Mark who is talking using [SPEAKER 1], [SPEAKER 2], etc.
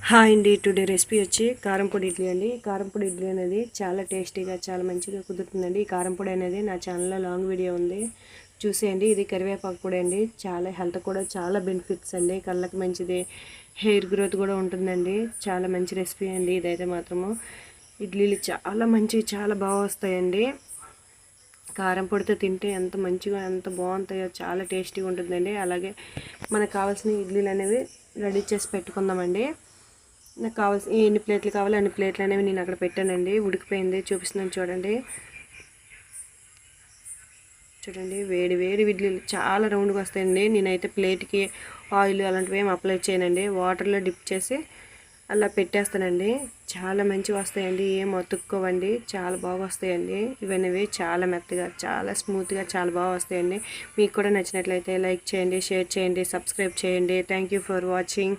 [SPEAKER 1] Hi అండి. Today recipe వచ్చి కారం పొడి ఇడ్లీ అండి. కారం పొడి ఇడ్లీ అనేది చాలా టేస్టీగా చాలా మంచిగా కుదురుతుందండి. ఈ కారం పొడి అనేది నా ఛానల్లో లాంగ్ వీడియో ఉంది, చూసేయండి. ఇది కరివేపాకు పొడి అండి. చాలా హెల్త్ కూడా చాలా బెనిఫిట్స్ అండి. కళ్ళకి మంచిది, హెయిర్ గ్రోత్ కూడా ఉంటుందండి. చాలా మంచి రెసిపీ అండి ఇదైతే మాత్రము. ఇడ్లీలు చాలా మంచివి, చాలా బాగా వస్తాయండి. కారం పొడితో తింటే ఎంత మంచిగా ఎంత బాగుంటాయో, చాలా టేస్టీగా ఉంటుందండి. అలాగే మనకు కావాల్సిన ఇడ్లీలు అనేవి రెడీ చేసి పెట్టుకుందామండి. నాకు కావాల్సిన ఎన్ని ప్లేట్లు కావాలో అన్ని ప్లేట్లు అనేవి నేను అక్కడ పెట్టానండి. ఉడికిపోయింది, చూపిస్తున్నాను చూడండి. చూడండి, వేడి వేడి ఇడ్లీలు చాలా రౌండ్గా వస్తాయండి. నేనైతే ప్లేట్కి ఆయిల్ అలాంటివి ఏమి అప్లై చేయనండి. వాటర్లో డిప్ చేసి అలా పెట్టేస్తానండి. చాలా మంచిగా వస్తాయండి, ఏం అతుక్కోవండి, చాలా బాగా వస్తాయండి. ఇవన్నీ చాలా మెత్తగా, చాలా స్మూత్గా, చాలా బాగా వస్తాయండి. మీకు కూడా నచ్చినట్లయితే లైక్ చేయండి, షేర్ చేయండి, సబ్స్క్రైబ్ చేయండి. Thank you for watching.